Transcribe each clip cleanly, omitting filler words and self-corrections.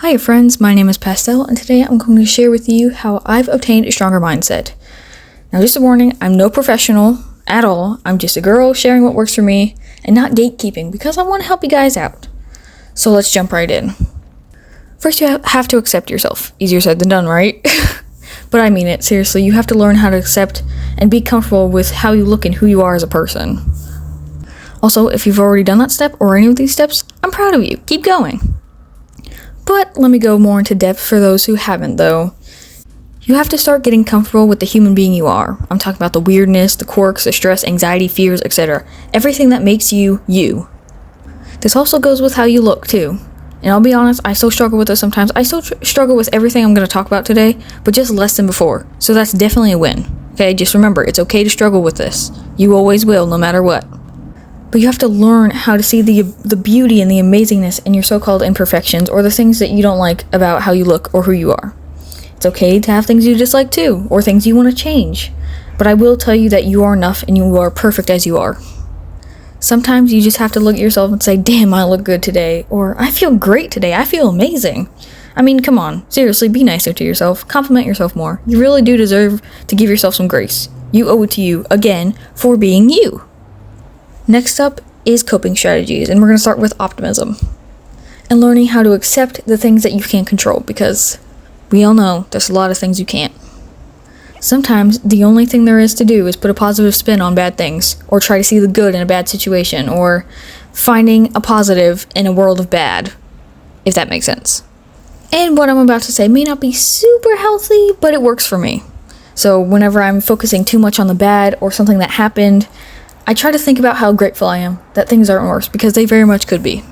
Hi friends, my name is Pastel, and today I'm going to share with you how I've obtained a stronger mindset. Now just a warning, I'm no professional at all. I'm just a girl sharing what works for me and not gatekeeping because I want to help you guys out. So let's jump right in. First, you have to accept yourself. Easier said than done, right? But I mean it, seriously. You have to learn how to accept and be comfortable with how you look and who you are as a person. Also, if you've already done that step or any of these steps, I'm proud of you. Keep going. But let me go more into depth for those who haven't, though. You have to start getting comfortable with the human being you are. I'm talking about the weirdness, the quirks, the stress, anxiety, fears, etc. Everything that makes you, you. This also goes with how you look, too. And I'll be honest, I still struggle with this sometimes. I still struggle with everything I'm going to talk about today, but just less than before. So that's definitely a win. Okay, just remember, it's okay to struggle with this. You always will, no matter what. But you have to learn how to see the beauty and the amazingness in your so-called imperfections or the things that you don't like about how you look or who you are. It's okay to have things you dislike too, or things you want to change. But I will tell you that you are enough and you are perfect as you are. Sometimes you just have to look at yourself and say, damn, I look good today, or I feel great today, I feel amazing. I mean, come on, seriously, be nicer to yourself, compliment yourself more. You really do deserve to give yourself some grace. You owe it to you, again, for being you. Next up is coping strategies, and we're going to start with optimism and learning how to accept the things that you can't control, because we all know there's a lot of things you can't. Sometimes the only thing there is to do is put a positive spin on bad things, or try to see the good in a bad situation, or finding a positive in a world of bad, if that makes sense. And what I'm about to say may not be super healthy, but it works for me. So whenever I'm focusing too much on the bad or something that happened, I try to think about how grateful I am that things aren't worse, because they very much could be.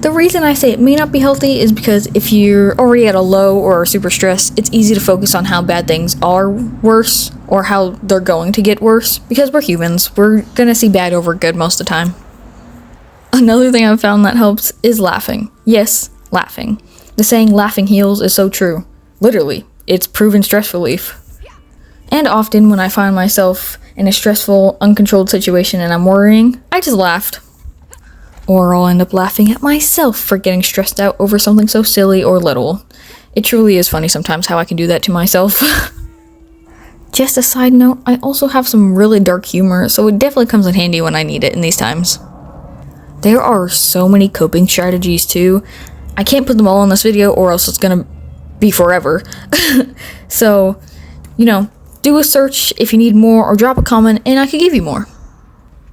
The reason I say it may not be healthy is because if you're already at a low or super stressed, it's easy to focus on how bad things are worse or how they're going to get worse, because we're humans. We're gonna see bad over good most of the time. Another thing I've found that helps is laughing. Yes, laughing. The saying laughing heals is so true. Literally, it's proven stress relief. And often when I find myself in a stressful, uncontrolled situation and I'm worrying, I just laughed. Or I'll end up laughing at myself for getting stressed out over something so silly or little. It truly is funny sometimes how I can do that to myself. Just a side note, I also have some really dark humor, so it definitely comes in handy when I need it in these times. There are so many coping strategies too. I can't put them all in this video or else it's gonna be forever. So, do a search if you need more, or drop a comment and I could give you more.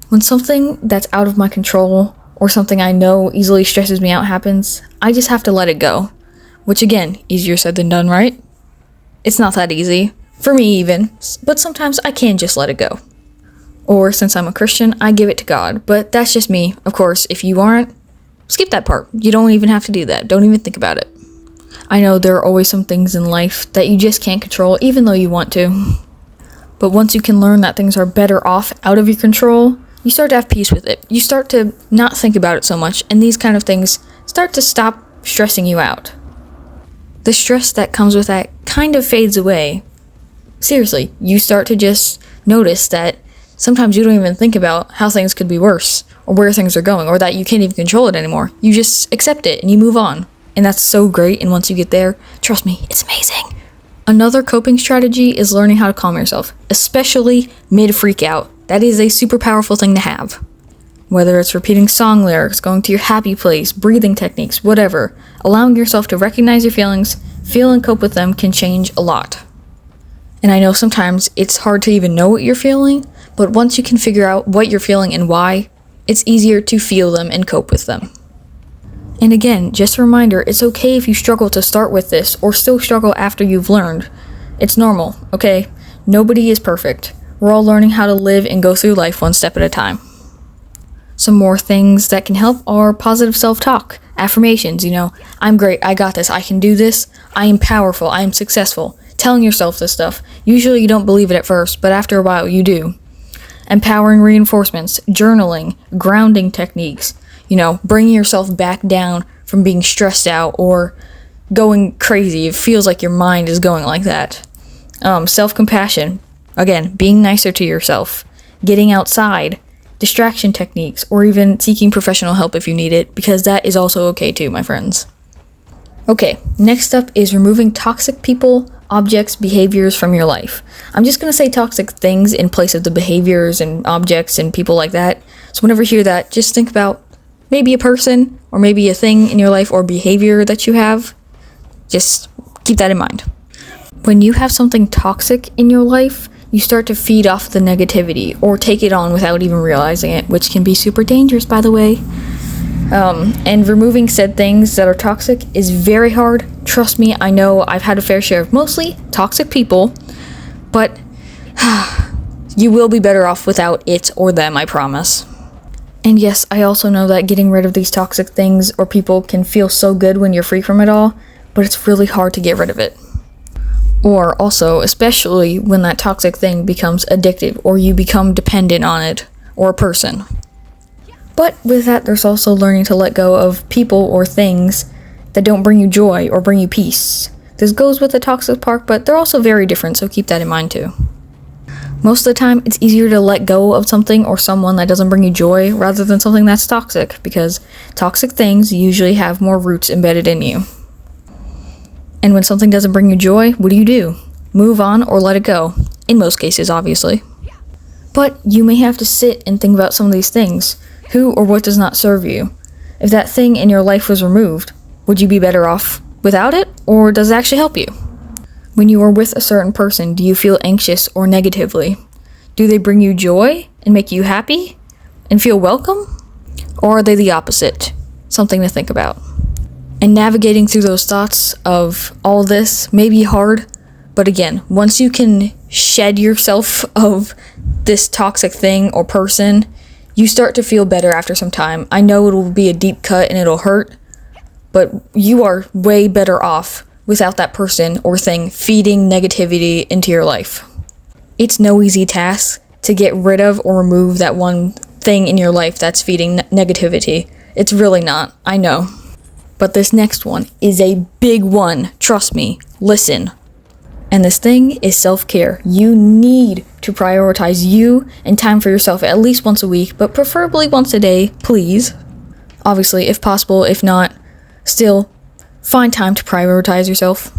When something that's out of my control or something I know easily stresses me out happens, I just have to let it go. Which again, easier said than done, right? It's not that easy, for me even, but sometimes I can just let it go. Or since I'm a Christian, I give it to God, but that's just me. Of course, if you aren't, skip that part. You don't even have to do that. Don't even think about it. I know there are always some things in life that you just can't control, even though you want to. But once you can learn that things are better off out of your control, you start to have peace with it. You start to not think about it so much, and these kind of things start to stop stressing you out. The stress that comes with that kind of fades away. Seriously, you start to just notice that sometimes you don't even think about how things could be worse, or where things are going, or that you can't even control it anymore. You just accept it and you move on. And that's so great, and once you get there, trust me, it's amazing. Another coping strategy is learning how to calm yourself, especially mid-freak out. That is a super powerful thing to have. Whether it's repeating song lyrics, going to your happy place, breathing techniques, whatever, allowing yourself to recognize your feelings, feel and cope with them can change a lot. And I know sometimes it's hard to even know what you're feeling, but once you can figure out what you're feeling and why, it's easier to feel them and cope with them. And again, just a reminder, it's okay if you struggle to start with this or still struggle after you've learned. It's normal, okay? Nobody is perfect. We're all learning how to live and go through life one step at a time. Some more things that can help are positive self-talk, affirmations, I'm great, I got this, I can do this, I am powerful, I am successful. Telling yourself this stuff. Usually you don't believe it at first, but after a while you do. Empowering reinforcements, journaling, grounding techniques. Bringing yourself back down from being stressed out or going crazy. It feels like your mind is going like that. Self-compassion. Again, being nicer to yourself. Getting outside. Distraction techniques. Or even seeking professional help if you need it, because that is also okay too, my friends. Okay, next up is removing toxic people, objects, behaviors from your life. I'm just going to say toxic things in place of the behaviors and objects and people like that. So whenever you hear that, just think about maybe a person or maybe a thing in your life or behavior that you have. Just keep that in mind. When you have something toxic in your life, you start to feed off the negativity or take it on without even realizing it, which can be super dangerous, by the way. And removing said things that are toxic is very hard. Trust me, I know I've had a fair share of mostly toxic people, but you will be better off without it or them, I promise. And yes, I also know that getting rid of these toxic things or people can feel so good when you're free from it all, but it's really hard to get rid of it. Or also, especially when that toxic thing becomes addictive or you become dependent on it or a person. But with that, there's also learning to let go of people or things that don't bring you joy or bring you peace. This goes with the toxic part, but they're also very different, so keep that in mind too. Most of the time, it's easier to let go of something or someone that doesn't bring you joy rather than something that's toxic, because toxic things usually have more roots embedded in you. And when something doesn't bring you joy, what do? Move on or let it go. In most cases, obviously. But you may have to sit and think about some of these things. Who or what does not serve you? If that thing in your life was removed, would you be better off without it, or does it actually help you? When you are with a certain person, do you feel anxious or negatively? Do they bring you joy and make you happy and feel welcome? Or are they the opposite? Something to think about. And navigating through those thoughts of all this may be hard, but again, once you can shed yourself of this toxic thing or person, you start to feel better after some time. I know it'll be a deep cut and it'll hurt, but you are way better off without that person or thing feeding negativity into your life. It's no easy task to get rid of or remove that one thing in your life that's feeding negativity. It's really not, I know. But this next one is a big one. Trust me, listen. And this thing is self-care. You need to prioritize you and time for yourself at least once a week, but preferably once a day, please. Obviously, if possible, if not, still, find time to prioritize yourself.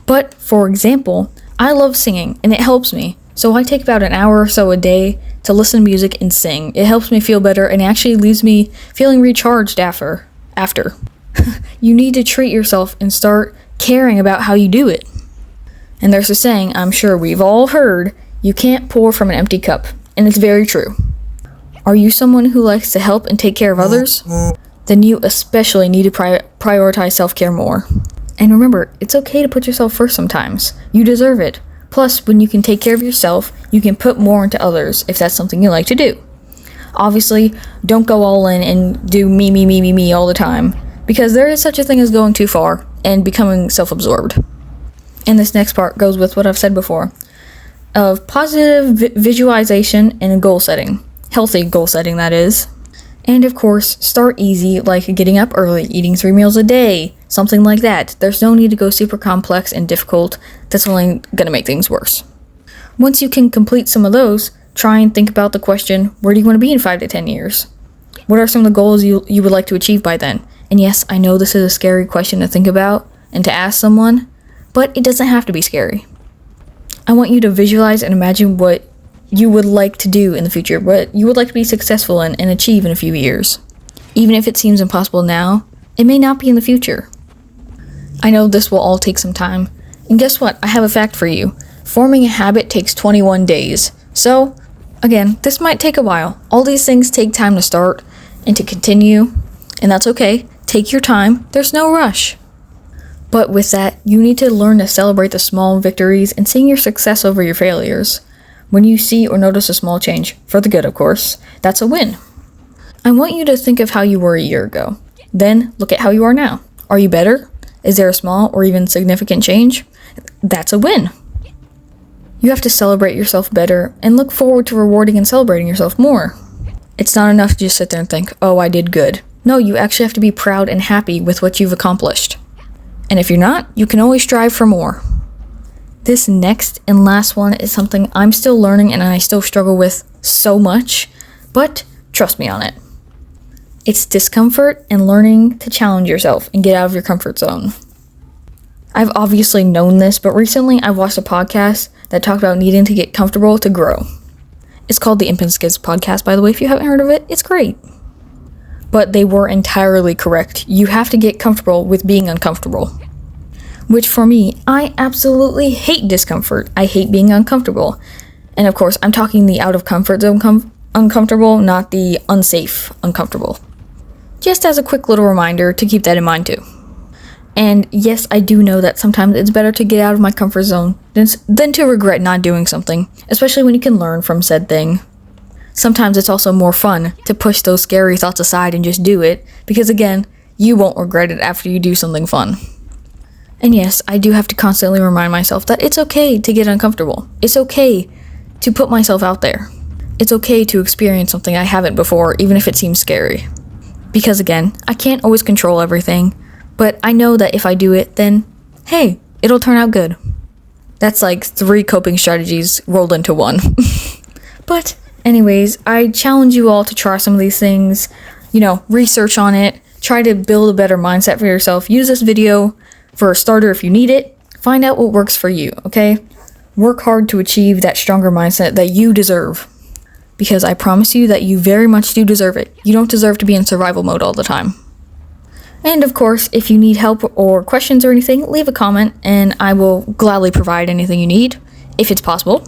But, for example, I love singing, and it helps me. So I take about an hour or so a day to listen to music and sing. It helps me feel better and actually leaves me feeling recharged after. You need to treat yourself and start caring about how you do it. And there's a saying I'm sure we've all heard, you can't pour from an empty cup. And it's very true. Are you someone who likes to help and take care of others? Then you especially need to prioritize self-care more. And remember, it's okay to put yourself first sometimes. You deserve it. Plus, when you can take care of yourself, you can put more into others if that's something you like to do. Obviously, don't go all in and do me all the time, because there is such a thing as going too far and becoming self-absorbed. And this next part goes with what I've said before, of positive visualization and goal setting. Healthy goal setting, that is. And of course, start easy, like getting up early, eating 3 meals a day, something like that. There's no need to go super complex and difficult. That's only going to make things worse. Once you can complete some of those, try and think about the question, where do you want to be in 5 to 10 years? What are some of the goals you would like to achieve by then? And yes, I know this is a scary question to think about and to ask someone, but it doesn't have to be scary. I want you to visualize and imagine what you would like to do in the future, what you would like to be successful in and achieve in a few years. Even if it seems impossible now, it may not be in the future. I know this will all take some time, and guess what? I have a fact for you. Forming a habit takes 21 days. So, again, this might take a while. All these things take time to start and to continue, and that's okay. Take your time. There's no rush. But with that, you need to learn to celebrate the small victories and seeing your success over your failures. When you see or notice a small change, for the good of course, that's a win. I want you to think of how you were a year ago. Then look at how you are now. Are you better? Is there a small or even significant change? That's a win. You have to celebrate yourself better and look forward to rewarding and celebrating yourself more. It's not enough to just sit there and think, oh, I did good. No, you actually have to be proud and happy with what you've accomplished. And if you're not, you can always strive for more. This next and last one is something I'm still learning and I still struggle with so much, but trust me on it. It's discomfort and learning to challenge yourself and get out of your comfort zone. I've obviously known this, but recently I watched a podcast that talked about needing to get comfortable to grow. It's called the Imp and Skids podcast, by the way. If you haven't heard of it, it's great. But they were entirely correct. You have to get comfortable with being uncomfortable. Which for me, I absolutely hate discomfort. I hate being uncomfortable. And of course, I'm talking the out of comfort zone uncomfortable, not the unsafe uncomfortable. Just as a quick little reminder to keep that in mind too. And yes, I do know that sometimes it's better to get out of my comfort zone than to regret not doing something, especially when you can learn from said thing. Sometimes it's also more fun to push those scary thoughts aside and just do it, because again, you won't regret it after you do something fun. And yes, I do have to constantly remind myself that it's okay to get uncomfortable. It's okay to put myself out there. It's okay to experience something I haven't before, even if it seems scary. Because again, I can't always control everything, but I know that if I do it, then, hey, it'll turn out good. That's like 3 coping strategies rolled into one. But anyways, I challenge you all to try some of these things, research on it, try to build a better mindset for yourself. Use this video for a starter if you need it. Find out what works for you, okay? Work hard to achieve that stronger mindset that you deserve. Because I promise you that you very much do deserve it. You don't deserve to be in survival mode all the time. And of course, if you need help or questions or anything, leave a comment and I will gladly provide anything you need, if it's possible.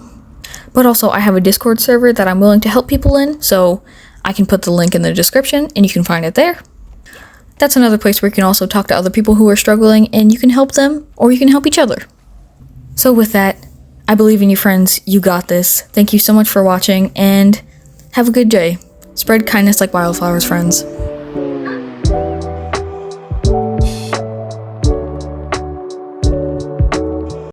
But also, I have a Discord server that I'm willing to help people in, so I can put the link in the description and you can find it there. That's another place where you can also talk to other people who are struggling and you can help them or you can help each other. So with that, I believe in you, friends. You got this. Thank you so much for watching and have a good day. Spread kindness like wildflowers, friends.